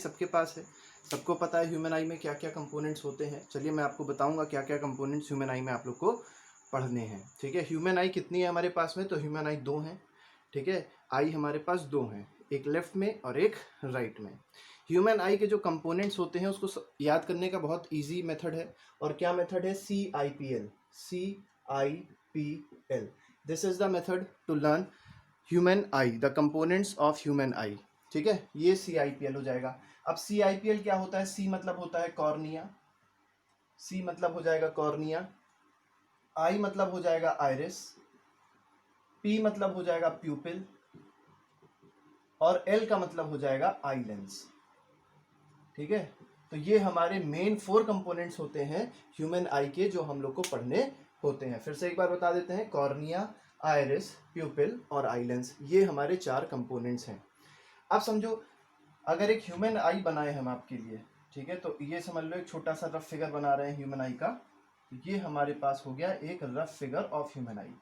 सबके पास है, सबको पता है ह्यूमन आई में क्या क्या कंपोनेंट्स होते हैं। चलिए मैं आपको बताऊंगा क्या क्या कंपोनेंट्स ह्यूमन आई में आप लोग को पढ़ने हैं। ठीक है, ह्यूमन आई कितनी है हमारे पास में, तो ह्यूमन आई दो हैं। ठीक है, आई हमारे पास दो हैं, एक लेफ्ट में और एक राइट में। ह्यूमन आई के जो कंपोनेंट्स होते हैं उसको याद करने का बहुत ईजी मेथड है। और क्या मेथड है? CIPL। CIPL, this is the method to learn human eye, the components of human eye. ठीक है, ये CIPL हो जाएगा। अब CIPL क्या होता है? C मतलब होता है कॉर्निया, C मतलब हो जाएगा कॉर्निया, I मतलब हो जाएगा आइरिस, P मतलब हो जाएगा प्यूपिल और L का मतलब हो जाएगा आई लेंस। ठीक है, तो ये हमारे मेन 4 कंपोनेंट्स होते हैं ह्यूमन आई के, जो हम लोग को पढ़ने होते हैं। फिर से एक बार बता देते हैं, कॉर्निया, आइरिस, प्यूपिल और आई लेंस, ये हमारे 4 कंपोनेंट्स हैं। अब समझो, अगर एक ह्यूमन आई बनाए हम आपके लिए, ठीक है, तो ये समझ लो एक छोटा सा रफ फिगर बना रहे हैं ह्यूमन आई का। तो ये हमारे पास हो गया एक रफ फिगर ऑफ ह्यूमन आई।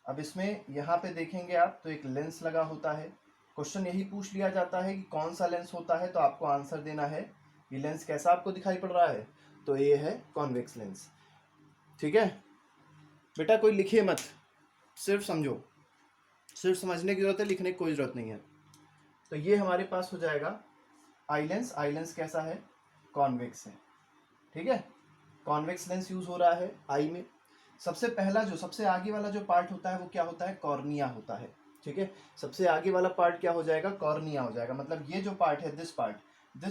अब इसमें यहाँ पे देखेंगे आप तो एक लेंस लगा होता है। क्वेश्चन यही पूछ लिया जाता है कि कौन सा लेंस होता है, तो आपको आंसर देना है ये लेंस कैसा आपको दिखाई पड़ रहा है, तो ये है कॉन्वेक्स लेंस। ठीक है बेटा, कोई लिखिए मत, सिर्फ समझो, सिर्फ समझने की जरूरत है, लिखने की कोई जरूरत नहीं है। तो ये हमारे पास हो जाएगा आई लेंस। आई लेंस कैसा है? कॉन्वेक्स है। ठीक है, कॉन्वेक्स लेंस यूज हो रहा है आई में। सबसे पहला जो सबसे आगे वाला जो पार्ट होता है वो क्या होता है? कॉर्निया होता है। ठीक है, सबसे आगे वाला पार्ट क्या हो जाएगा? कॉर्निया हो जाएगा। मतलब ये जो पार्ट है, this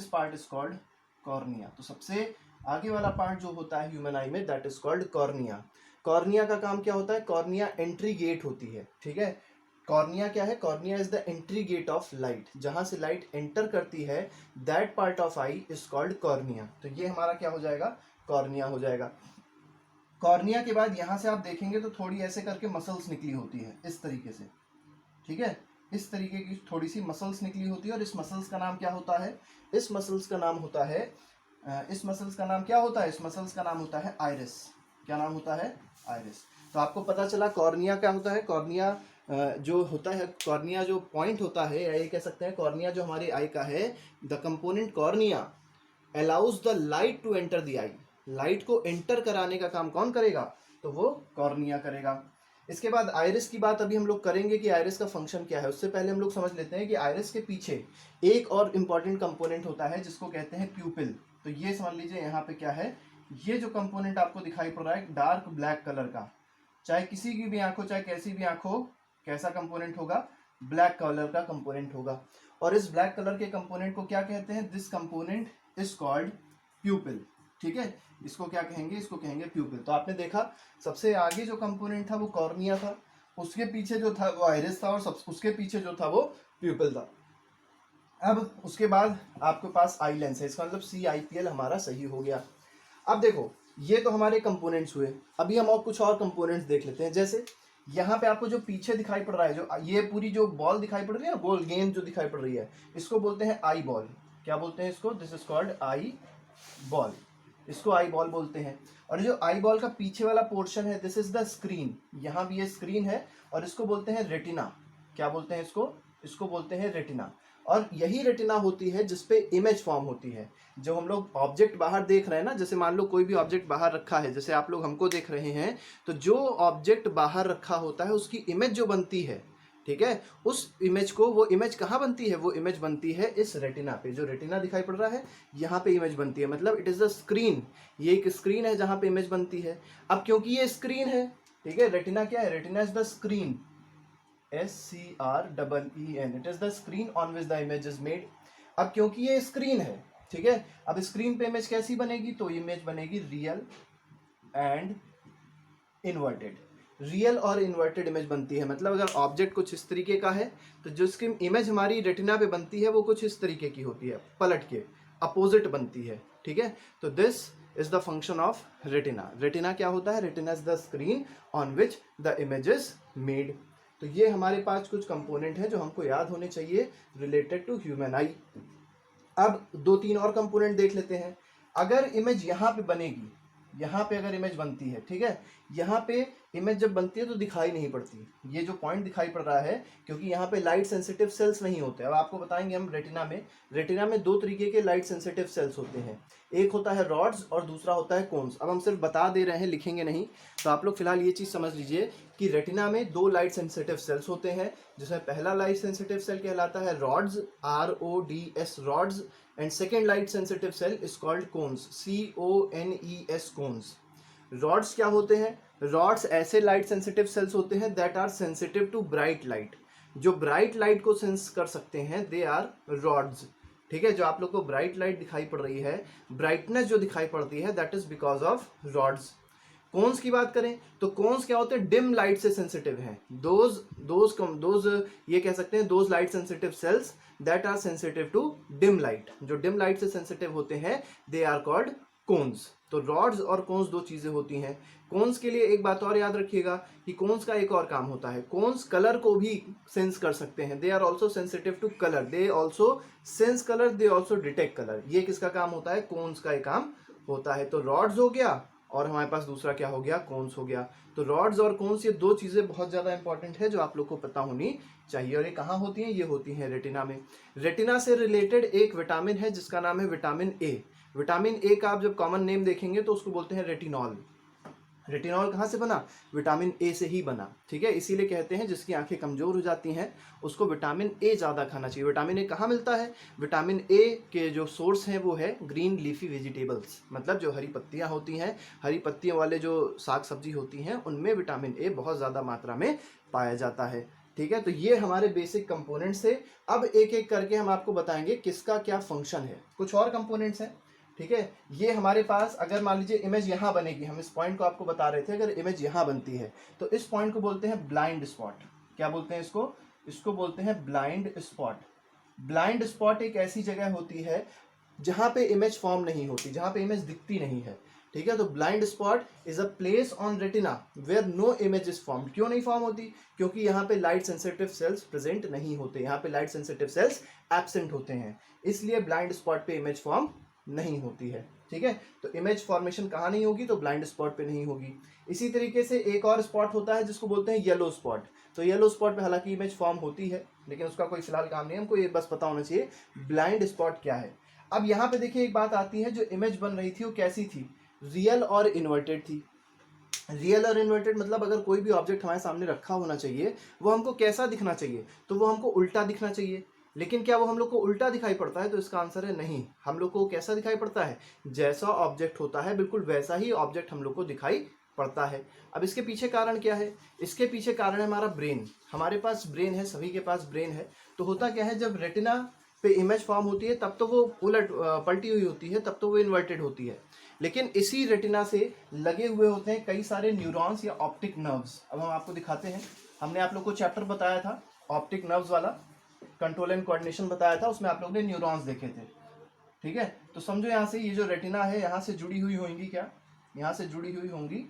part is called cornea. तो सबसे आगे वाला पार्ट जो होता है ह्यूमन आई में, that is called cornea. Cornea का काम क्या होता है? कॉर्निया एंट्री गेट होती है। ठीक है, कॉर्निया क्या है? Cornea is the entry gate of light, जहां से लाइट एंटर करती है, that part of eye is called cornea. तो ये हमारा क्या हो जाएगा? कॉर्निया हो जाएगा। कॉर्निया के बाद यहां से आप देखेंगे तो थोड़ी ऐसे करके मसल्स निकली होती है, इस तरीके से। ठीक है, इस तरीके की थोड़ी सी मसल्स निकली होती है, और इस मसल्स का नाम क्या होता है? इस मसल्स का नाम होता है इस मसल्स का नाम क्या होता है? इस मसल्स का नाम होता है आइरिस। क्या नाम होता है? आइरिस। तो आपको पता चला कॉर्निया क्या होता है। कॉर्निया जो होता है, कॉर्निया जो पॉइंट होता है, या ये कह सकते हैं कॉर्निया जो हमारी आई का है, the component cornea allows the light to enter the eye. Light को एंटर कराने का काम कौन करेगा? तो वो कॉर्निया करेगा। इसके बाद आइरिस की बात अभी हम लोग करेंगे कि आइरिस का फंक्शन क्या है। उससे पहले हम लोग समझ लेते हैं कि आइरिस के पीछे एक और इम्पॉर्टेंट कंपोनेंट होता है जिसको कहते हैं प्यूपिल। तो ये समझ लीजिए यहाँ पे क्या है, ये जो कंपोनेंट आपको दिखाई पड़ रहा है डार्क ब्लैक कलर का, चाहे किसी की भी आंख हो, चाहे कैसी भी आंख हो, कैसा कंपोनेंट होगा? ब्लैक कलर का कंपोनेंट होगा। और इस ब्लैक कलर के कंपोनेंट को क्या कहते हैं? This component is called प्यूपिल। ठीक है, इसको क्या कहेंगे? इसको कहेंगे प्यूपिल। तो आपने देखा सबसे आगे जो कंपोनेंट था वो कॉर्निया था, उसके पीछे जो था वो आइरिस था, और उसके पीछे जो था वो प्यूपिल था। अब उसके बाद आपके पास आई लेंस है, इसका मतलब CIPL हमारा सही हो गया। अब देखो, ये तो हमारे कंपोनेंट्स हुए। अभी हम और कुछ और कंपोनेंट्स देख लेते हैं। जैसे यहाँ पे आपको जो पीछे दिखाई पड़ रहा है, जो ये पूरी जो बॉल दिखाई पड़ रही है ना, गोल गेंद जो दिखाई पड़ रही है, इसको बोलते हैं आई बॉल। क्या बोलते हैं इसको? This is called eye ball. इसको आई बॉल बोलते हैं। और जो आई बॉल का पीछे वाला पोर्शन है, दिस इज द स्क्रीन। यहाँ भी ये स्क्रीन है, और इसको बोलते हैं रेटिना। क्या बोलते हैं इसको? इसको बोलते हैं रेटिना। और यही रेटिना होती है जिसपे इमेज फॉर्म होती है। जो हम लोग ऑब्जेक्ट बाहर देख रहे हैं ना, जैसे मान लो कोई भी ऑब्जेक्ट बाहर रखा है, जैसे आप लोग हमको देख रहे हैं, तो जो ऑब्जेक्ट बाहर रखा होता है उसकी इमेज जो बनती है, ठीक है, उस इमेज को, वो इमेज कहाँ बनती है? वो इमेज बनती है इस रेटिना पे। जो रेटिना दिखाई पड़ रहा है, यहाँ पे इमेज बनती है। मतलब इट इज द स्क्रीन, ये एक स्क्रीन है जहाँ पे इमेज बनती है। अब क्योंकि ये स्क्रीन है, ठीक है, रेटिना क्या है? Retina is the screen, SCREEN, it is the screen on which the image is made. अब क्योंकि ये स्क्रीन है, ठीक है, अब स्क्रीन पे इमेज कैसी बनेगी? तो इमेज बनेगी रियल एंड इन्वर्टेड। रियल और इन्वर्टेड इमेज बनती है। मतलब अगर ऑब्जेक्ट कुछ इस तरीके का है, तो जो इसकी इमेज हमारी रेटिना पे बनती है वो कुछ इस तरीके की होती है, पलट के अपोजिट बनती है। ठीक है, तो this is the function of retina. Retina क्या होता है? Retina is the screen on which the image is made. तो ये हमारे पास कुछ कंपोनेंट है जो हमको याद होने चाहिए रिलेटेड टू ह्यूमन आई। अब 2-3 और कंपोनेंट देख लेते हैं। अगर इमेज यहाँ पे बनेगी, यहाँ पे अगर इमेज बनती है, ठीक है, यहाँ पे इमेज जब बनती है तो दिखाई नहीं पड़ती, ये जो पॉइंट दिखाई पड़ रहा है क्योंकि यहाँ पे लाइट सेंसिटिव सेल्स नहीं होते। अब आपको बताएंगे हम रेटिना में दो तरीके के लाइट सेंसिटिव सेल्स होते हैं, एक होता है रॉड्स और दूसरा होता है कोन्स। अब हम सिर्फ बता दे रहे हैं, लिखेंगे नहीं, तो आप लोग फिलहाल ये चीज़ समझ लीजिए कि रेटिना में दो लाइट सेंसिटिव सेल्स होते हैं, जिसमें पहला लाइट सेंसिटिव सेल कहलाता है rods, RODS rods, and second light sensitive cell is called cones, CONES cones. Rods क्या होते हैं? रॉड्स ऐसे लाइट सेंसिटिव सेल्स होते हैं that are sensitive to bright light, जो ब्राइट लाइट को सेंस कर सकते हैं, दे आर रॉड्स। ठीक है, जो आप लोग को ब्राइट लाइट दिखाई पड़ रही है, ब्राइटनेस जो दिखाई पड़ती है, that is because of rods. Cones की बात करें तो कोन्स क्या होते हैं? डिम लाइट से सेंसिटिव हैं, दोज ये कह सकते हैं those light sensitive cells that are sensitive to dim light. जो डिम लाइट से सेंसिटिव होते हैं, दे आर कॉल्ड कोन्स। तो रॉड्स और कोन्स दो चीजें होती हैं। कोन्स के लिए एक बात और याद रखिएगा कि कोन्स का एक और काम होता है, कोन्स कलर को भी सेंस कर सकते हैं, they are also sensitive to colour, they also sense colour, they also detect colour. ये किसका काम होता है? कोन्स का एक काम होता है। तो रॉड्स हो गया और हमारे पास दूसरा क्या हो गया? कोन्स हो गया। तो रॉड्स और कोन्स ये दो चीजें बहुत ज्यादा इंपॉर्टेंट है जो आप लोग को पता होनी चाहिए। और ये कहाँ होती हैं? ये होती हैं रेटिना में। रेटिना से रिलेटेड एक विटामिन है जिसका नाम है विटामिन ए। विटामिन ए का आप जब कॉमन नेम देखेंगे तो उसको बोलते हैं रेटिनॉल। रेटिनॉल कहाँ से बना? विटामिन ए से ही बना। ठीक है, इसीलिए कहते हैं जिसकी आंखें कमजोर हो जाती हैं उसको विटामिन ए ज़्यादा खाना चाहिए। विटामिन ए कहाँ मिलता है? विटामिन ए के जो सोर्स हैं वो है ग्रीन लीफी वेजिटेबल्स, मतलब जो हरी पत्तियाँ होती हैं, हरी पत्तियों वाले जो साग सब्जी होती हैं उनमें विटामिन ए बहुत ज़्यादा मात्रा में पाया जाता है। ठीक है, तो ये हमारे बेसिक कंपोनेंट्स थे। अब एक एक करके हम आपको बताएंगे किसका क्या फंक्शन है। कुछ और कंपोनेंट्स हैं। ठीक है, ये हमारे पास अगर मान लीजिए इमेज यहाँ बनेगी, हम इस पॉइंट को आपको बता रहे थे, अगर इमेज यहाँ बनती है तो इस पॉइंट को बोलते हैं ब्लाइंड स्पॉट। क्या बोलते हैं इसको? इसको बोलते हैं ब्लाइंड स्पॉट। ब्लाइंड स्पॉट एक ऐसी जगह होती है जहाँ पे इमेज फॉर्म नहीं होती, जहाँ पे इमेज दिखती नहीं है। ठीक है, तो blind spot is a place on retina where no image is form. क्यों नहीं फॉर्म होती? क्योंकि यहाँ पे लाइट सेंसिटिव सेल्स प्रेजेंट नहीं होते, यहाँ पे लाइट सेंसिटिव सेल्स एब्सेंट होते हैं, इसलिए ब्लाइंड स्पॉट पे इमेज फॉर्म नहीं होती है। ठीक है, तो इमेज फॉर्मेशन कहाँ नहीं होगी? तो ब्लाइंड स्पॉट पे नहीं होगी। इसी तरीके से एक और स्पॉट होता है जिसको बोलते हैं येलो स्पॉट। तो येलो स्पॉट पे हालांकि इमेज फॉर्म होती है लेकिन उसका कोई फिलहाल काम नहीं है, हमको ये बस पता होना चाहिए ब्लाइंड स्पॉट क्या है। अब यहाँ पे देखिए एक बात आती है, जो इमेज बन रही थी वो कैसी थी? रियल और इन्वर्टेड थी। रियल और इन्वर्टेड मतलब अगर कोई भी ऑब्जेक्ट हमारे सामने रखा होना चाहिए वो हमको कैसा दिखना चाहिए? तो वो हमको उल्टा दिखना चाहिए। लेकिन क्या वो हम लोग को उल्टा दिखाई पड़ता है? तो इसका आंसर है नहीं। हम लोग को कैसा दिखाई पड़ता है? जैसा ऑब्जेक्ट होता है बिल्कुल वैसा ही ऑब्जेक्ट हम लोग को दिखाई पड़ता है। अब इसके पीछे कारण क्या है? इसके पीछे कारण है हमारा ब्रेन। हमारे पास ब्रेन है, सभी के पास ब्रेन है। तो होता क्या है, जब रेटिना पे इमेज फॉर्म होती है तब तो वो पलटी हुई होती है, तब तो वो इन्वर्टेड होती है। लेकिन इसी रेटिना से लगे हुए होते हैं कई सारे न्यूरॉन्स या ऑप्टिक नर्व्स। अब हम आपको दिखाते हैं। हमने आप लोग को चैप्टर बताया था ऑप्टिक नर्व्स वाला, कंट्रोल एंड कोऑर्डिनेशन बताया था, उसमें आप लोग ने न्यूरॉन्स देखे थे। ठीक है, तो समझो यहाँ से ये जो रेटिना है यहाँ से जुड़ी हुई होंगी, क्या यहाँ से जुड़ी हुई होंगी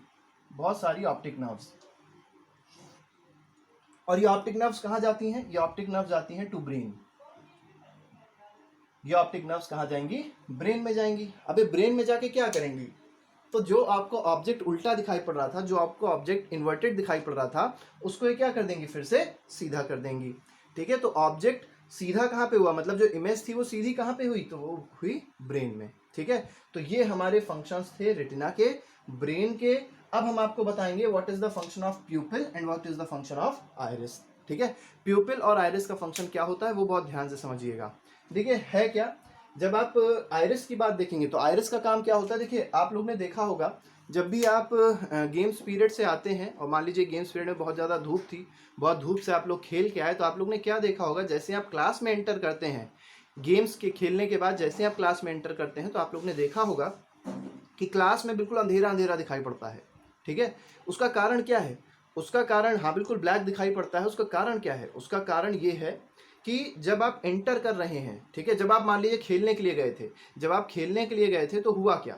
बहुत सारी ऑप्टिक नर्व्स। और ये ऑप्टिक नर्व्स कहाँ जाती हैं? ये ऑप्टिक नर्व्स जाती हैं टू ब्रेन। ये ऑप्टिक नर्व्स कहाँ जाएंगी? ब्रेन में जाएंगी। अबे ब्रेन में जाके क्या करेंगी? तो जो आपको ऑब्जेक्ट उल्टा दिखाई पड़ रहा था, जो आपको ऑब्जेक्ट इन्वर्टेड दिखाई पड़ रहा था, उसको ये क्या कर देंगी? फिर से सीधा कर देंगी। ठीक है, तो ऑब्जेक्ट सीधा कहाँ पे हुआ? मतलब जो इमेज थी वो सीधी कहाँ पे हुई? तो वो हुई ब्रेन में। ठीक है, तो ये हमारे फंक्शंस थे रेटिना के, ब्रेन के। अब हम आपको बताएंगे what is the function of प्यूपिल and what is the function of iris. ठीक है, प्यूपिल और आइरिस का फंक्शन क्या होता है वो बहुत ध्यान से समझिएगा। देखिए है क्या, जब आप आइरिस की बात देखेंगे तो आइरिस का काम क्या होता है? देखिए आप लोग ने देखा होगा जब भी आप गेम्स पीरियड से आते हैं और मान लीजिए गेम्स पीरियड में बहुत ज़्यादा धूप थी, बहुत धूप से आप लोग खेल के आए, तो आप लोग ने क्या देखा होगा? जैसे आप क्लास में एंटर करते हैं, गेम्स के खेलने के बाद जैसे आप क्लास में एंटर करते हैं तो आप लोग ने देखा होगा कि क्लास में बिल्कुल अंधेरा अंधेरा दिखाई पड़ता है। ठीक है, उसका कारण क्या है? उसका कारण, हाँ बिल्कुल ब्लैक दिखाई पड़ता है। उसका कारण क्या है? उसका कारण ये है कि जब आप एंटर कर रहे हैं, ठीक है, जब आप मान लीजिए खेलने के लिए गए थे, जब आप खेलने के लिए गए थे तो हुआ क्या?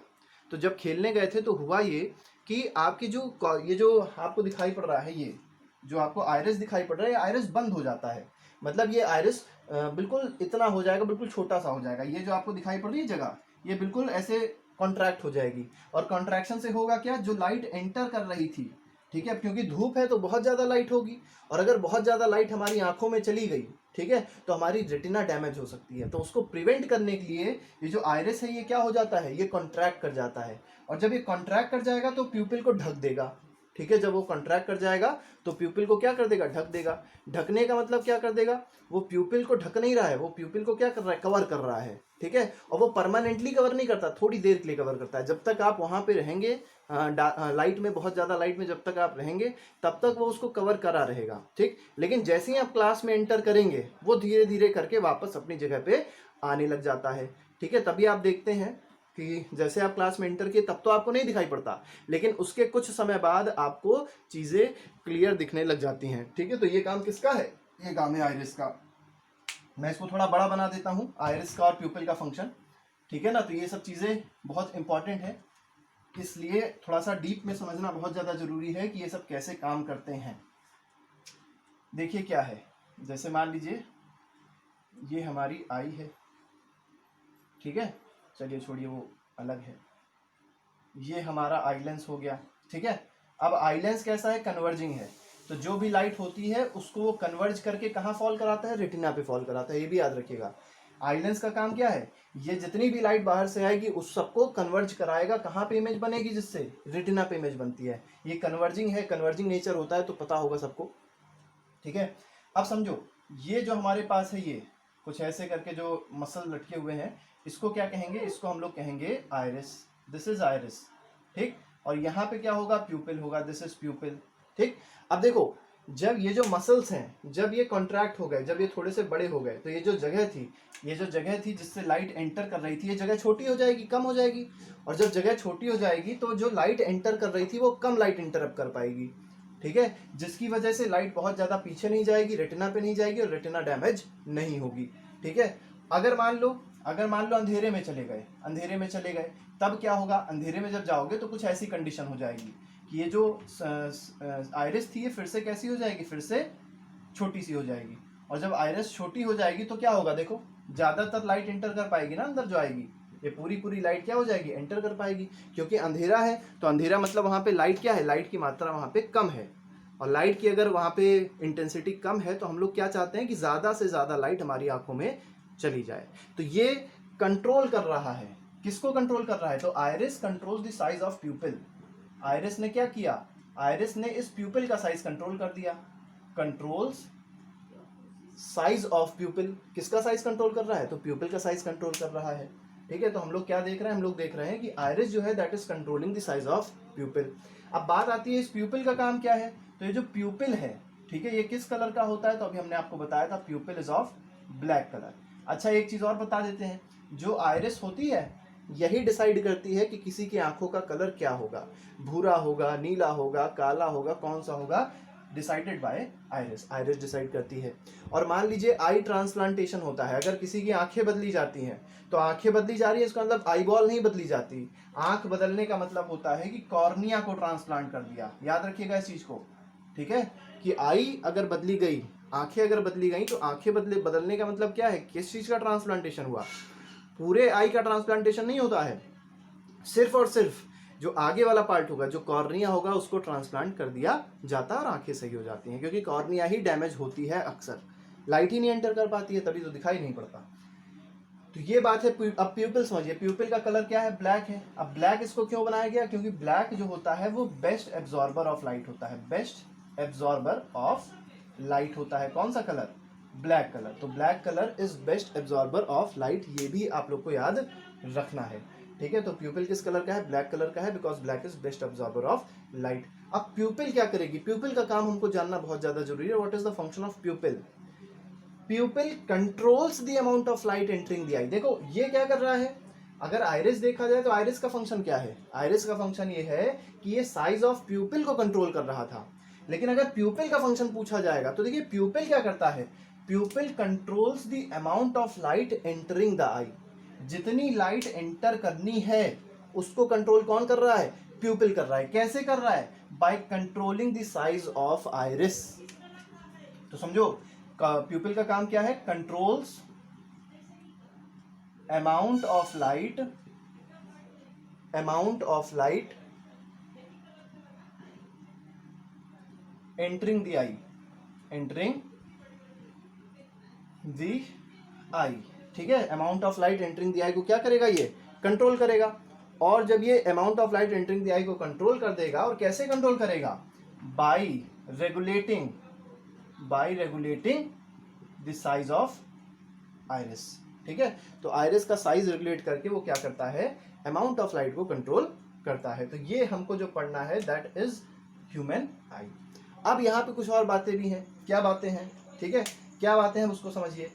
तो जब खेलने गए थे तो हुआ ये कि आपकी ये जो आपको दिखाई पड़ रहा है, ये जो आपको आइरिस दिखाई पड़ रहा है, ये आइरिस बंद हो जाता है। मतलब ये आइरिस बिल्कुल इतना हो जाएगा, बिल्कुल छोटा सा हो जाएगा। ये जो आपको दिखाई पड़ रही है जगह, ये बिल्कुल ऐसे कॉन्ट्रैक्ट हो जाएगी। और कॉन्ट्रैक्शन से होगा क्या? जो लाइट एंटर कर रही थी, ठीक है, क्योंकि धूप है तो बहुत ज़्यादा लाइट होगी, और अगर बहुत ज़्यादा लाइट हमारी आंखों में चली गई, ठीक है, तो हमारी रेटिना डैमेज हो सकती है। तो उसको प्रिवेंट करने के लिए ये जो आयरिस है ये क्या हो जाता है, ये कॉन्ट्रैक्ट कर जाता है, और जब ये कॉन्ट्रैक्ट कर जाएगा तो प्यूपिल को ढक देगा। ठीक है, जब वो कॉन्ट्रैक्ट कर जाएगा तो प्यूपिल को क्या कर देगा, ढक देगा। ढकने का मतलब क्या कर देगा, वो प्यूपिल को ढक नहीं रहा है, वो प्यूपिल को क्या कर रहा है, कवर कर रहा है। ठीक है, और वो परमानेंटली कवर नहीं करता, थोड़ी देर के लिए कवर करता है। जब तक आप वहां पे रहेंगे लाइट में, बहुत ज़्यादा लाइट में जब तक आप रहेंगे तब तक वो उसको कवर करा रहेगा। ठीक, लेकिन जैसे ही आप क्लास में एंटर करेंगे वो धीरे धीरे करके वापस अपनी जगह पे आने लग जाता है। ठीक है, तभी आप देखते हैं कि जैसे आप क्लास में एंटर किए तब तो आपको नहीं दिखाई पड़ता, लेकिन उसके कुछ समय बाद आपको चीज़ें क्लियर दिखने लग जाती हैं। ठीक है, तो ये काम किसका है, ये काम है आइरिस का। मैं इसको थोड़ा बड़ा बना देता हूँ, आइरिस का और प्यूपिल का फंक्शन। ठीक है ना, तो ये सब चीज़ें बहुत इंपॉर्टेंट है, इसलिए थोड़ा सा डीप में समझना बहुत ज़्यादा ज़रूरी है कि ये सब कैसे काम करते हैं। देखिए क्या है, जैसे मान लीजिए ये हमारी आई है, ठीक है, चलिए छोड़िए वो अलग है, ये हमारा आई लेंस हो गया। ठीक है, अब आई लेंस कैसा है, कन्वर्जिंग है, तो जो भी लाइट होती है उसको वो कन्वर्ज करके कहाँ फॉल कराता है, रेटिना पे फॉल कराता है। ये भी याद रखिएगा, आई लेंस का काम क्या है, ये जितनी भी लाइट बाहर से आएगी उस सबको कन्वर्ज कराएगा, कहाँ पे इमेज बनेगी, जिससे रेटिना पे इमेज बनती है। ये कन्वर्जिंग है, कन्वर्जिंग नेचर होता है, तो पता होगा सबको। ठीक है, अब समझो ये जो हमारे पास है, ये कुछ ऐसे करके जो मसल लटके हुए हैं, इसको क्या कहेंगे, इसको हम लोग कहेंगे आइरिस। This is iris. ठीक, और यहाँ पे क्या होगा, प्यूपिल होगा, दिस इज प्यूपिल। ठीक, अब देखो जब ये जो मसल्स हैं जब ये कॉन्ट्रैक्ट हो गए, जब ये थोड़े से बड़े हो गए, तो ये जो जगह थी, ये जो जगह थी जिससे लाइट एंटर कर रही थी, ये जगह छोटी हो जाएगी, कम हो जाएगी, और जब जगह छोटी हो जाएगी तो जो लाइट एंटर कर रही थी वो कम लाइट इंटरप्ट कर पाएगी। ठीक है, जिसकी वजह से लाइट बहुत ज़्यादा पीछे नहीं जाएगी, रेटिना पे नहीं जाएगी, और रेटिना डैमेज नहीं होगी। ठीक है, अगर मान लो अंधेरे में चले गए, अंधेरे में चले गए, तब क्या होगा, अंधेरे में जब जाओगे तो कुछ ऐसी कंडीशन हो जाएगी कि ये जो आइरिस थी ये फिर से कैसी हो जाएगी, फिर से छोटी सी हो जाएगी, और जब आइरिस छोटी हो जाएगी तो क्या होगा, देखो ज़्यादातर लाइट एंटर कर पाएगी ना, अंदर जो आएगी ये पूरी पूरी लाइट क्या हो जाएगी, एंटर कर पाएगी, क्योंकि अंधेरा है, तो अंधेरा मतलब वहाँ पे लाइट क्या है, लाइट की मात्रा वहाँ पे कम है, और लाइट की अगर वहाँ पे इंटेंसिटी कम है तो हम लोग क्या चाहते हैं कि ज़्यादा से ज़्यादा लाइट हमारी आंखों में चली जाए। तो ये कंट्रोल कर रहा है, किसको कंट्रोल कर रहा है, तो iris control the size of प्यूपिल। Iris ने क्या किया, आइरिस ने इस प्यूपिल का साइज कंट्रोल कर दिया, कंट्रोल्स साइज ऑफ प्यूपिल। किसका साइज कंट्रोल कर रहा है, तो प्यूपिल का साइज कंट्रोल कर रहा है। ठीक है, तो हम लोग क्या देख रहे हैं, हम लोग देख रहे हैं कि आइरिस जो है that is controlling the size of प्यूपिल। अब बात आती है इस प्यूपिल का काम क्या है, तो ये जो प्यूपिल है, ठीक है, ये किस कलर का होता है, तो अभी हमने आपको बताया था प्यूपिल इज ऑफ ब्लैक कलर। अच्छा, एक चीज और बता देते हैं, जो आइरिस होती है यही डिसाइड करती है कि किसी की आंखों का कलर क्या होगा, भूरा होगा, नीला होगा, काला होगा, कौन सा होगा, decided by iris. Iris decide करती है। और मान लीजिए आई ट्रांसप्लांटेशन होता है, अगर किसी की आंखें बदली जाती हैं, तो आंखें बदली जा रही है इसका मतलब आई बॉल नहीं बदली जाती। आंख बदलने का मतलब होता है कि कॉर्निया को ट्रांसप्लांट कर दिया, याद रखिएगा इस चीज को। ठीक है, कि आई अगर बदली गई, आंखें अगर बदली गई, तो आंखें बदलने का मतलब क्या है, किस चीज का ट्रांसप्लांटेशन हुआ, पूरे आई का ट्रांसप्लांटेशन नहीं होता है, सिर्फ और सिर्फ जो आगे वाला पार्ट होगा, जो कॉर्निया होगा, उसको ट्रांसप्लांट कर दिया जाता है और आंखें सही हो जाती हैं, क्योंकि कॉर्निया ही डैमेज होती है, अक्सर लाइट ही नहीं एंटर कर पाती है, तभी तो दिखाई नहीं पड़ता। तो ये बात है। अब प्यूपिल समझिए, प्यूपिल का कलर क्या है, ब्लैक है। अब ब्लैक इसको क्यों बनाया गया, क्योंकि ब्लैक जो होता है वो बेस्ट एब्जॉर्बर ऑफ लाइट होता है, बेस्ट एब्जॉर्बर ऑफ लाइट होता है। कौन सा कलर, ब्लैक कलर। तो black colour is best absorber of light, ये भी आप लोग को याद रखना है। ठीक है, तो प्यूपिल किस कलर का है, ब्लैक कलर का है, because black is best absorber of light. अब प्यूपिल क्या करेगी, प्यूपिल का काम हमको जानना बहुत ज्यादा जरूरी है। What is the function of pupil, pupil controls the amount of light entering the eye. देखो ये क्या कर रहा है, अगर आइरिस देखा जाए तो आइरिस का फंक्शन क्या है, आइरिस का फंक्शन ये है कि ये साइज ऑफ प्यूपिल को कंट्रोल कर रहा था। लेकिन अगर प्यूपिल का फंक्शन पूछा जाएगा तो देखिए प्यूपिल क्या करता है, pupil controls the amount of light entering the eye. जितनी लाइट एंटर करनी है उसको कंट्रोल कौन कर रहा है, प्यूपिल कर रहा है। कैसे कर रहा है, by controlling the size of iris. तो समझो प्यूपिल का काम क्या है, controls amount of light, amount of light entering the eye, entering the eye, ठीक है। Amount of light entering the eye को क्या करेगा, ये कंट्रोल करेगा। और जब ये amount of light entering the eye को कंट्रोल कर देगा, और कैसे कंट्रोल करेगा, by regulating the size of iris, ठीक है। तो आइरिस का साइज रेगुलेट करके वो क्या करता है, अमाउंट ऑफ लाइट को कंट्रोल करता है। तो ये हमको जो पढ़ना है दैट इज ह्यूमन आई। अब यहाँ पे कुछ और बातें भी हैं। क्या बातें हैं, ठीक है, क्या बातें हैं उसको समझिए।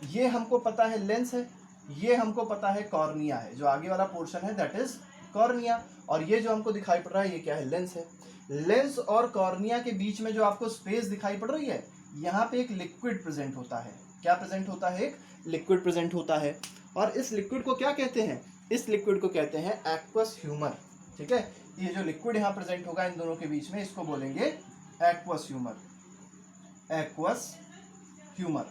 ये हमको पता है लेंस है, ये हमको पता है कॉर्निया है, जो आगे वाला पोर्शन है दैट इज कॉर्निया, और ये जो हमको दिखाई पड़ रहा है ये क्या है, लेंस है। लेंस और कॉर्निया के बीच में जो आपको स्पेस दिखाई पड़ रही है, यहाँ पे एक लिक्विड प्रेजेंट होता है। क्या प्रेजेंट होता है, एक लिक्विड प्रेजेंट होता है। और इस लिक्विड को क्या कहते हैं, इस लिक्विड को कहते हैं एक्वस ह्यूमर, ठीक है। ये जो लिक्विड यहाँ प्रेजेंट होगा इन दोनों के बीच में, इसको बोलेंगे एक्वस ह्यूमर, एक्वस ह्यूमर,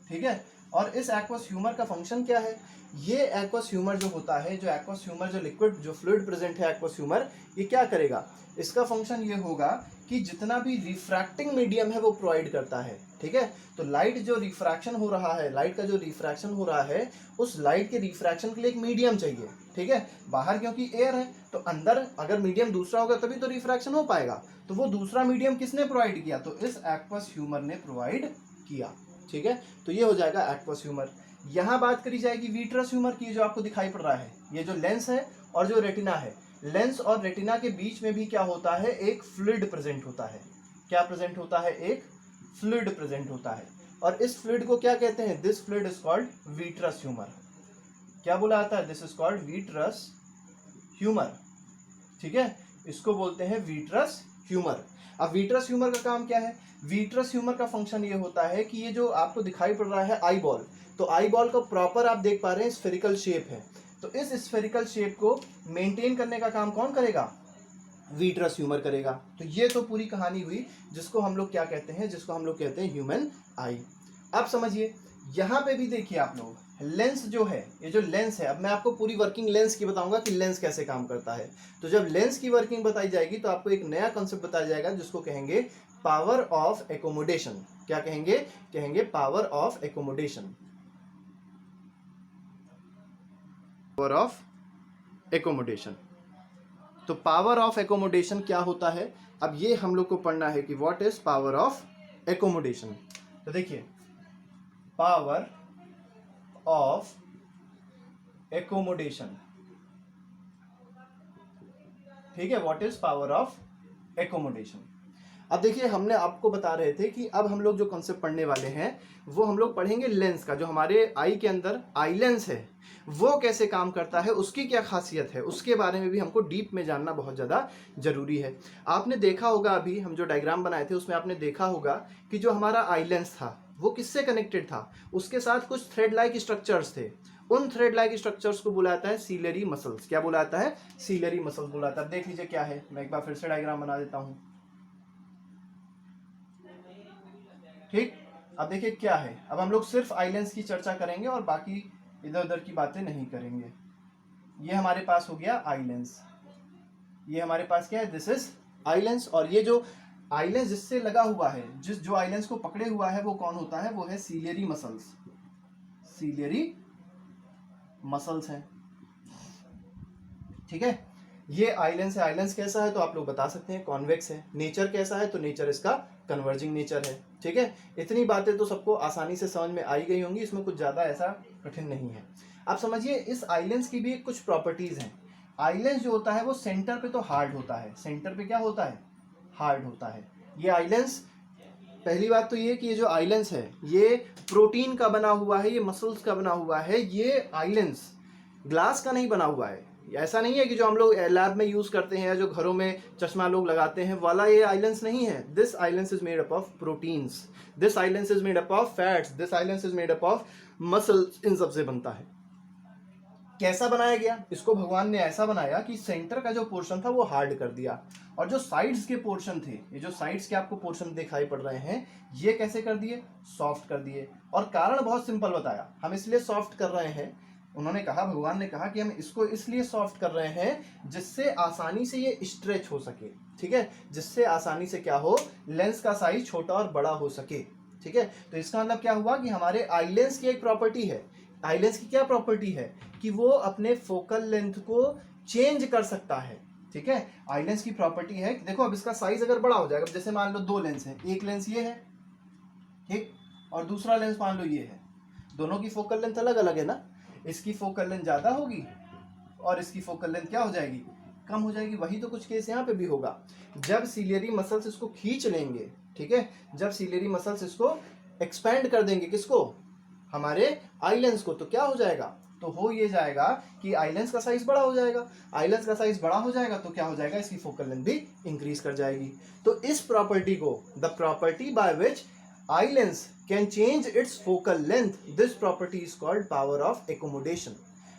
ठीक है। और इस एक्वस ह्यूमर का फंक्शन क्या है, ये एक्वस ह्यूमर जो होता है, जो एक्वस ह्यूमर, जो लिक्विड, जो फ्लूइड प्रेजेंट है एक्वस ह्यूमर, ये क्या करेगा, इसका फंक्शन ये होगा कि जितना भी रिफ्रैक्टिंग मीडियम है वो प्रोवाइड करता है, ठीक है। तो लाइट जो रिफ्रैक्शन हो रहा है, लाइट का जो रिफ्रैक्शन हो रहा है, उस लाइट के रिफ्रैक्शन के लिए एक मीडियम चाहिए, ठीक है। बाहर क्योंकि एयर है, तो अंदर अगर मीडियम दूसरा होगा तभी तो रिफ्रैक्शन हो पाएगा। तो वो दूसरा मीडियम किसने प्रोवाइड किया, तो इस एक्वस ह्यूमर ने प्रोवाइड किया, ठीक है। तो ये हो जाएगा एक्वस ह्यूमर। यहाँ बात करी जाएगी विट्रस ह्यूमर की, जो आपको दिखाई पड़ रहा है, ये जो लेंस है और जो रेटिना है, लेंस और रेटिना के बीच में भी क्या होता है, एक फ्लूइड प्रेजेंट होता है। क्या प्रेजेंट होता है, एक फ्लूइड प्रेजेंट होता है। और इस फ्लूइड को क्या कहते हैं, this fluid is called vitreous humour. क्या बोला जाता है, this is called vitreous humour, ठीक है, इसको बोलते हैं विट्रस ह्यूमर। अब विट्रस ह्यूमर का काम क्या है, विट्रस ह्यूमर का फंक्शन ये होता है कि ये जो आपको दिखाई पड़ रहा है आई बॉल, तो आई बॉल को प्रॉपर आप देख पा रहे हैं स्फेरिकल शेप है, तो इस स्फेरिकल शेप को मेंटेन करने का काम कौन करेगा, विट्रस ह्यूमर करेगा। तो ये तो पूरी कहानी हुई, जिसको हम लोग क्या कहते हैं, जिसको हम लोग कहते हैं ह्यूमन आई। अब समझिए, यहाँ पे भी देखिए आप लोग, लेंस जो है, ये जो लेंस है, अब मैं आपको पूरी वर्किंग लेंस की बताऊंगा कि लेंस कैसे काम करता है। तो जब लेंस की वर्किंग बताई जाएगी तो आपको एक नया कॉन्सेप्ट बताया जाएगा, जिसको कहेंगे पावर ऑफ एकोमोडेशन। क्या कहेंगे, कहेंगे power of accommodation, power of accommodation. तो पावर ऑफ एकोमोडेशन क्या होता है, अब ये हम लोग को पढ़ना है कि what is power of accommodation. तो देखिए, पावर ऑफ एकोमोडेशन, ठीक है, what is power of accommodation. अब देखिए, हमने आपको बता रहे थे कि अब हम लोग जो कॉन्सेप्ट पढ़ने वाले हैं वो हम लोग पढ़ेंगे लेंस का, जो हमारे आई के अंदर आई लेंस है वो कैसे काम करता है, उसकी क्या खासियत है, उसके बारे में भी हमको डीप में जानना बहुत ज़्यादा जरूरी है। आपने देखा होगा, अभी हम जो डायग्राम बनाए थे उसमें आपने देखा होगा कि जो हमारा आई लेंस था वो किससे कनेक्टेड था, उसके साथ कुछ थ्रेड लाइक स्ट्रक्चर्स थे। उन थ्रेड लाइक स्ट्रक्चर्स को बुलाता है सीलरी मसल्स। क्या बुलाता है, सीलरी मसल्स बुलाता है। देख लीजिए क्या है, मैं एक बार फिर से डायग्राम बना देता हूं, ठीक। अब देखिए क्या है, अब हम लोग सिर्फ आई लेंस की चर्चा करेंगे और बाकी इधर उधर की बातें नहीं करेंगे। ये हमारे पास हो गया आई लेंस, ये हमारे पास क्या है, दिस इज आई लेंस। और ये जो आई लेंस जिससे लगा हुआ है, जिस जो आई लेंस को पकड़े हुआ है वो कौन होता है, वो है सीलियरी मसल्स, सीलियरी मसल्स हैं, ठीक है। ये आई लेंस है। आई लेंस कैसा है तो आप लोग बता सकते हैं कॉन्वेक्स है। नेचर कैसा है तो नेचर इसका कन्वर्जिंग नेचर है, ठीक है। इतनी बातें तो सबको आसानी से समझ में आई गई होंगी, इसमें कुछ ज़्यादा ऐसा कठिन नहीं है। आप समझिए, इस आई लेंस की भी कुछ प्रॉपर्टीज़ हैं। आई लेंस जो होता है वो सेंटर पे तो हार्ड होता है, सेंटर पे क्या होता है, हार्ड होता है। ये आई लेंस, पहली बात तो ये कि ये जो आई लेंस है ये प्रोटीन का बना हुआ है, ये मसल्स का बना हुआ है। ये आई लेंस ग्लास का नहीं बना हुआ है। ऐसा नहीं है कि जो हम लोग लैब में यूज करते हैं या जो घरों में चश्मा लोग लगाते हैं वाला ये आई लेंस नहीं है। This eye lens is made up of proteins, this eye lens is made up of fats, this eye lens is made up of muscles, इन सबसे बनता है। कैसा बनाया गया, इसको भगवान ने ऐसा बनाया कि सेंटर का जो पोर्शन था वो हार्ड कर दिया, और जो साइड्स के पोर्शन थे, ये जो साइड्स के आपको पोर्शन दिखाई पड़ रहे हैं, ये कैसे कर दिए, सॉफ्ट कर दिए। और कारण बहुत सिंपल बताया, हम इसलिए सॉफ्ट कर रहे हैं, उन्होंने कहा, भगवान ने कहा कि हम इसको इसलिए सॉफ्ट कर रहे हैं जिससे आसानी से ये स्ट्रेच हो सके, ठीक है, जिससे आसानी से क्या हो, लेंस का साइज छोटा और बड़ा हो सके, ठीक है। तो इसका मतलब क्या हुआ कि हमारे आई लेंस की एक प्रॉपर्टी है, आई लेंस की क्या प्रॉपर्टी है कि वो अपने फोकल लेंथ को चेंज कर सकता है, ठीक है। आई लेंस की प्रॉपर्टी है कि देखो अब इसका साइज अगर बड़ा हो जाएगा, जैसे मान लो दो लेंस है, एक लेंस ये है, ठीक, और दूसरा लेंस मान लो ये है, दोनों की फोकल लेंथ अलग अलग है ना, इसकी फोकल लेंथ ज्यादा होगी और इसकी फोकल लेंथ क्या हो जाएगी, कम हो जाएगी। वही तो कुछ केस यहाँ पे भी होगा, जब सिलियरी मसल्स इसको खींच लेंगे, ठीक है, जब सिलियरी मसल्स इसको एक्सपैंड कर देंगे, किसको, हमारे आई लेंस को, तो क्या हो जाएगा, तो हो ये जाएगा कि आई लेंस का साइज बड़ा हो जाएगा, आई लेंस का साइज बड़ा हो जाएगा तो क्या हो जाएगा, इसकी फोकल लेंथ भी इंक्रीज कर जाएगी। तो इस प्रॉपर्टी को, the property by which eye lens can change it's focal length, this property is called power of accommodation.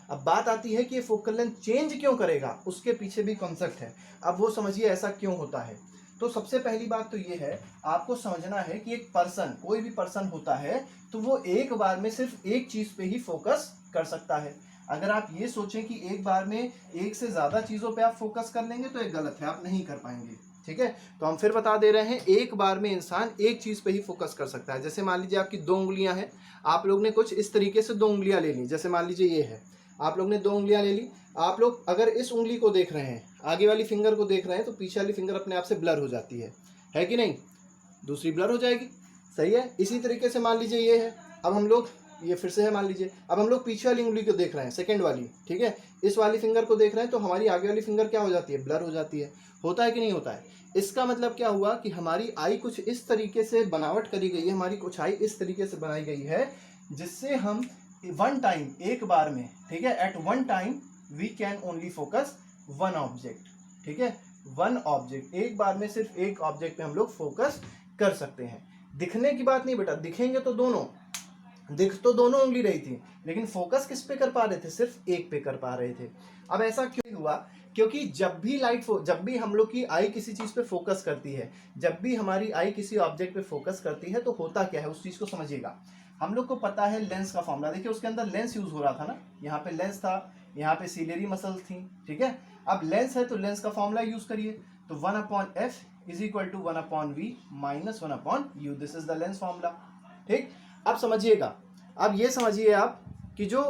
अब बात आती है कि ये फोकल लेंथ चेंज क्यों करेगा, उसके पीछे भी कॉन्सेप्ट है, अब वो समझिए ऐसा क्यों होता है। तो सबसे पहली बात तो ये है, आपको समझना है कि एक पर्सन, कोई भी पर्सन होता है तो वो एक बार में सिर्फ एक चीज पे ही फोकस कर सकता है। अगर आप ये सोचें कि एक बार में एक से ज्यादा चीजों पे आप फोकस कर लेंगे तो ये गलत है, आप नहीं कर पाएंगे, ठीक है। तो हम फिर बता दे रहे हैं, एक बार में इंसान एक चीज पे ही फोकस कर सकता है। जैसे मान लीजिए आपकी दो उंगलियां हैं, आप लोग ने कुछ इस तरीके से दो उंगलियां ले ली, जैसे मान लीजिए ये है, आप लोग ने दो उंगलियां ले ली, आप लोग अगर इस उंगली को देख रहे हैं, आगे वाली फिंगर को देख रहे हैं, तो पीछे वाली फिंगर अपने आप से ब्लर हो जाती है कि नहीं, दूसरी ब्लर हो जाएगी, सही है। इसी तरीके से मान लीजिए ये है, अब हम लोग, ये फिर से है मान लीजिए, अब हम लोग पीछे वाली उंगली को देख रहे हैं, सेकंड वाली, ठीक है, इस वाली फिंगर को देख रहे हैं, तो हमारी आगे वाली फिंगर क्या हो जाती है, ब्लर हो जाती है, होता है कि नहीं होता है। इसका मतलब क्या हुआ कि हमारी आई कुछ इस तरीके से बनावट करी गई है, हमारी कुछ आई इस तरीके से बनाई गई है जिससे हम वन टाइम, एक बार में, ठीक है, at one time we can only focus one object, ठीक है, वन ऑब्जेक्ट, एक बार में सिर्फ एक ऑब्जेक्ट पे हम लोग फोकस कर सकते हैं। दिखने की बात नहीं बेटा, दिखेंगे तो दोनों, दिख तो दोनों उंगली रही थी, लेकिन फोकस किस पे कर पा रहे थे, सिर्फ एक पे कर पा रहे थे। अब ऐसा क्यों हुआ, क्योंकि जब भी जब भी हम लोग की आई किसी चीज पे फोकस करती है, जब भी हमारी आई किसी ऑब्जेक्ट पे फोकस करती है, तो होता क्या है उस चीज को समझिएगा। हम लोग को पता है लेंस का फॉर्मूला, देखिए उसके अंदर लेंस यूज हो रहा था ना, यहाँ पे लेंस था, यहाँ पे सिलियरी मसल्स थी, ठीक है। अब लेंस है तो लेंस का फॉर्मूला यूज करिए, तो 1/f is equal to 1/v minus 1/u, this is the lens formula, ठीक। अब समझिएगा, अब ये समझिए आप कि जो,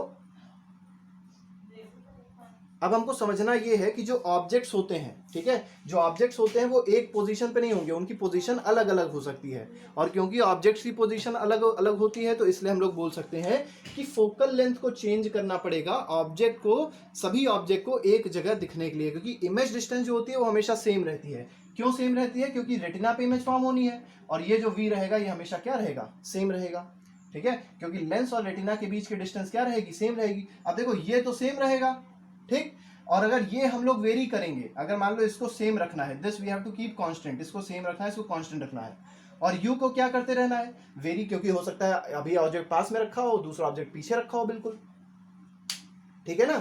अब हमको समझना ये है कि जो ऑब्जेक्ट्स होते हैं, ठीक है, जो ऑब्जेक्ट्स होते हैं वो एक पोजीशन पे नहीं होंगे, उनकी पोजीशन अलग अलग हो सकती है, और क्योंकि ऑब्जेक्ट्स की पोजीशन अलग अलग होती है तो इसलिए हम लोग बोल सकते हैं कि फोकल लेंथ को चेंज करना पड़ेगा ऑब्जेक्ट को, सभी ऑब्जेक्ट को एक जगह दिखने के लिए, क्योंकि इमेज डिस्टेंस जो होती है वो हमेशा सेम रहती है। क्यों सेम रहती है, क्योंकि रेटिना पे इमेज फॉर्म होनी है, और ये जो वी रहेगा ये हमेशा क्या रहेगा, सेम रहेगा, ठीक है, क्योंकि लेंस और रेटिना के बीच की डिस्टेंस क्या रहेगी, सेम रहेगी। अब देखो ये तो सेम रहेगा, ठीक, और अगर ये हम लोग वेरी करेंगे, अगर मान लो इसको सेम रखना है, this we have to keep constant, इसको सेम रखना है, इसको कांस्टेंट रखना है, और यू को क्या करते रहना है, वेरी, क्योंकि हो सकता है अभी ऑब्जेक्ट पास में रखा हो, दूसरा ऑब्जेक्ट पीछे रखा हो, बिल्कुल, ठीक है ना।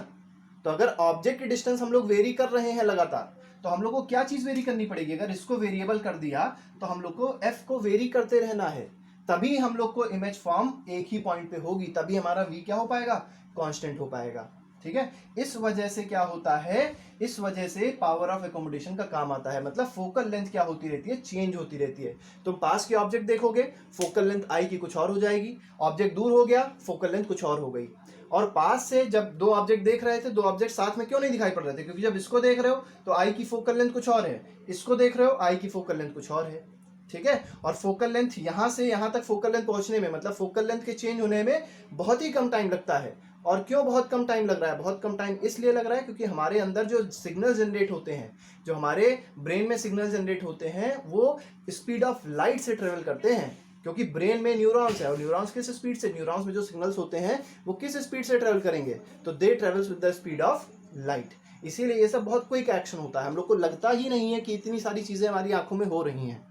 तो अगर ऑब्जेक्ट की डिस्टेंस हम लोग वेरी कर रहे हैं लगातार, तो हम लोग को क्या चीज वेरी करनी पड़ेगी, अगर इसको वेरिएबल कर दिया तो हम लोग को एफ को वेरी करते रहना है, तभी हम लोग को इमेज फॉर्म एक ही पॉइंट पे होगी, तभी हमारा वी क्या हो पाएगा, कांस्टेंट हो पाएगा, ठीक है। इस वजह से क्या होता है, इस वजह से पावर ऑफ एकोमोडेशन का काम आता है, मतलब फोकल लेंथ क्या होती रहती है, चेंज होती रहती है। तुम पास के ऑब्जेक्ट देखोगे, फोकल लेंथ आई की कुछ और हो जाएगी, ऑब्जेक्ट दूर हो गया, फोकल लेंथ कुछ और हो गई। और पास से जब दो ऑब्जेक्ट देख रहे थे, दो ऑब्जेक्ट साथ में क्यों नहीं दिखाई पड़ रहे थे, क्योंकि जब इसको देख रहे हो तो आई की फोकल लेंथ कुछ और है, इसको देख रहे हो आई की फोकल लेंथ कुछ और है, ठीक है। और फोकल लेंथ यहां से यहां तक फोकल लेंथ पहुंचने में, मतलब फोकल लेंथ के चेंज होने में बहुत ही कम टाइम लगता है। और क्यों बहुत कम टाइम लग रहा है, बहुत कम टाइम इसलिए लग रहा है क्योंकि हमारे अंदर जो सिग्नल जनरेट होते हैं, जो हमारे ब्रेन में सिग्नल जनरेट होते हैं, वो स्पीड ऑफ लाइट से ट्रेवल करते हैं, क्योंकि ब्रेन में न्यूरॉन्स है, और न्यूरॉन्स किस स्पीड से, न्यूरॉन्स में जो सिग्नल्स होते हैं वो किस स्पीड से ट्रेवल करेंगे, तो they travels with the speed of light. इसीलिए ये सब बहुत क्विक एक्शन होता है, हम लोग को लगता ही नहीं है कि इतनी सारी चीजें हमारी आंखों में हो रही हैं,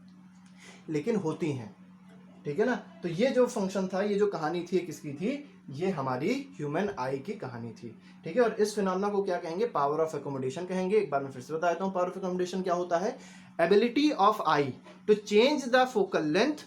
लेकिन होती हैं, ठीक है ना। तो ये जो फंक्शन था, ये जो कहानी थी, किसकी थी, ये हमारी ह्यूमन आई की कहानी थी, ठीक है। और इस फिनोमेना को क्या कहेंगे, पावर ऑफ एकोमोडेशन कहेंगे। एक बार मैं फिर से बता देता हूं, पावर ऑफ एकोमोडेशन क्या होता है, ability of eye to change the focal length